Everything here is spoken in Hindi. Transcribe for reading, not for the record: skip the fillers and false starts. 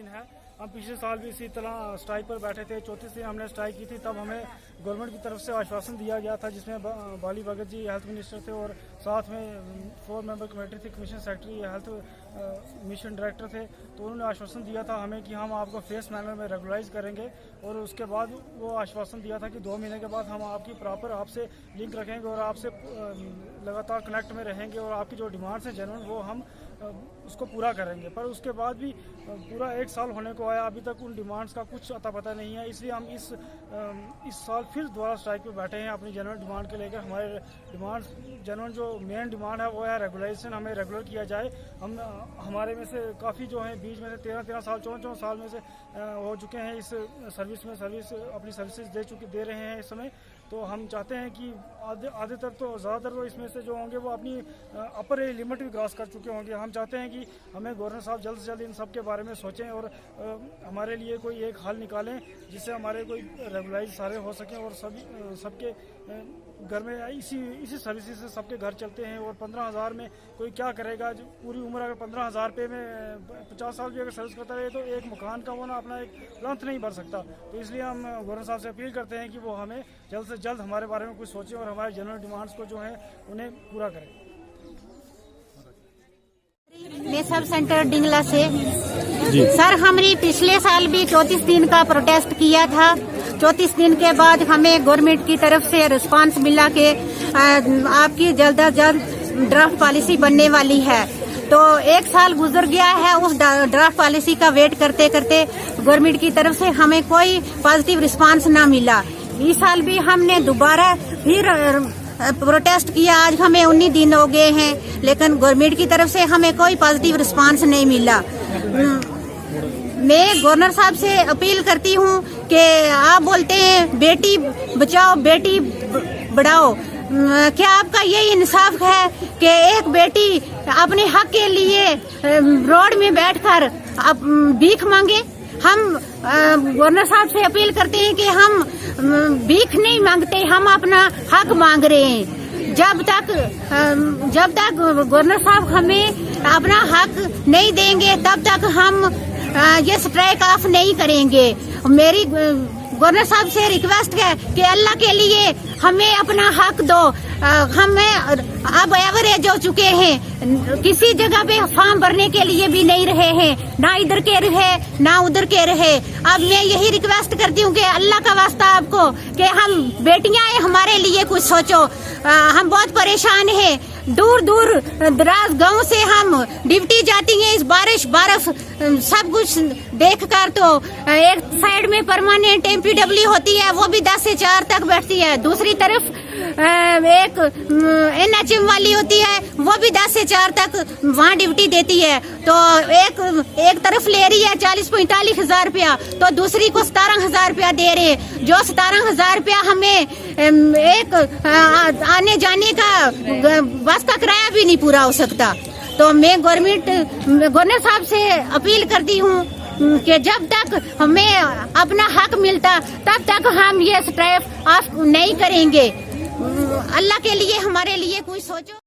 दिन है। हम पिछले साल भी इसी तरह स्ट्राइक पर बैठे थे। 34 दिन हमने स्ट्राइक की थी। तब हमें गवर्नमेंट की तरफ से आश्वासन दिया गया था, जिसमें बाली भगत जी हेल्थ मिनिस्टर थे और साथ में 4 मेंबर कमेटी थी, commission secretary, health mission director थे। तो उन्होंने आश्वासन दिया था हमें कि हम आपको फेस मैनर में रेगुलराइज करेंगे और उसके बाद वो आश्वासन दिया था कि 2 महीने के बाद हम आपकी प्रॉपर आपसे लिंक रखेंगे और आपसे लगातार कनेक्ट में रहेंगे और आपकी जो डिमांड्स हैं जनरल वो हम उसको पूरा करेंगे। पर उसके बाद भी पूरा 1 साल होने को आया, अभी तक उन डिमांड्स का कुछ अता पता नहीं है। इसलिए हम इस साल फिर दोबारा स्ट्राइक पे बैठे हैं अपनी जनरल डिमांड के लेकर। हमारे डिमांड्स जनरल जो मेन डिमांड है वो है रेगुलाइजेशन, हमें रेगुलर किया जाए। हम हमारे में से काफ़ी जो हैं बीच में से 13 साल 14 साल में से हो चुके हैं इस सर्विस में, अपनी सर्विसेज दे रहे हैं इस समय। तो हम चाहते हैं कि आधे तक तो ज़्यादातर तो इसमें से जो होंगे वो अपनी अपर एज लिमिट भी क्रॉस कर चुके होंगे। हम चाहते हैं कि हमें गवर्नर साहब जल्द से जल्द इन सब के बारे में सोचें और हमारे लिए कोई एक हल निकालें जिससे हमारे कोई रेगुलाइज सारे हो सकें और सबके घर में इसी सर्विसेज से सबके घर चलते हैं। और 15,000 में कोई क्या करेगा? जो पूरी उम्र अगर 15,000 रुपये में 50 साल भी अगर सर्विस करता रहे तो एक मकान का वो ना अपना एक प्लंथ नहीं भर सकता। तो इसलिए हम गवर्नर साहब से अपील करते हैं कि वो हमें जल्द से जल्द हमारे बारे में कुछ सोचें और हमारे जनरल डिमांड्स को जो है उन्हें पूरा करें। मैं सब सेंटर डिंगला से सर, हमने पिछले साल भी 34 दिन का प्रोटेस्ट किया था। 34 दिन के बाद हमें गवर्नमेंट की तरफ से रिस्पांस मिला कि आपकी जल्द अज जल्द ड्राफ्ट पॉलिसी बनने वाली है। तो 1 साल गुजर गया है, उस ड्राफ्ट पॉलिसी का वेट करते करते गवर्नमेंट की तरफ से हमें कोई पॉजिटिव रिस्पांस ना मिला। इस साल भी हमने दोबारा फिर प्रोटेस्ट किया। आज हमें 19 दिन हो गए हैं, लेकिन गवर्नमेंट की तरफ से हमें कोई पॉजिटिव रिस्पांस नहीं मिला। मैं गवर्नर साहब से अपील करती हूँ कि आप बोलते हैं बेटी बचाओ बेटी बढ़ाओ, क्या आपका यही इंसाफ है कि एक बेटी अपने हक के लिए रोड में बैठकर भीख मांगे? हम गवर्नर साहब से अपील करते हैं कि हम भीख नहीं मांगते, हम अपना हक मांग रहे हैं। जब तक गवर्नर साहब हमें अपना हक नहीं देंगे तब तक हम ये स्ट्राइक ऑफ नहीं करेंगे। मेरी गवर्नर साहब से रिक्वेस्ट है कि अल्लाह के लिए हमें अपना हक दो। हमें अब एवरेज हो चुके हैं, किसी जगह पे फॉर्म भरने के लिए भी नहीं रहे हैं, ना इधर के रहे ना उधर के रहे। अब मैं यही रिक्वेस्ट करती हूँ कि अल्लाह का वास्ता आपको कि हम बेटियां हैं, हमारे लिए कुछ सोचो। हम बहुत परेशान हैं, दूर दूर दराज गांव से हम ड्यूटी जाती हैं। इस बारिश बर्फ सब कुछ देखकर तो एक साइड में परमानेंट MPW होती है, वो भी 10 से 4 तक बैठती है। दूसरी तरफ एक NHM वाली होती है, वो भी 10 से 4 तक वहाँ ड्यूटी देती है। तो एक तरफ ले रही है 40-45 हजार रुपया, तो दूसरी को 17,000 रुपया दे रहे। जो 17,000 रुपया हमें एक आने जाने का बस का किराया भी नहीं पूरा हो सकता। तो मैं गवर्नर साहब से अपील करती हूँ कि जब तक हमें अपना हक मिलता तब तक हम ये स्ट्राइक ऑफ नहीं करेंगे। अल्लाह के लिए हमारे लिए कुछ सोचो।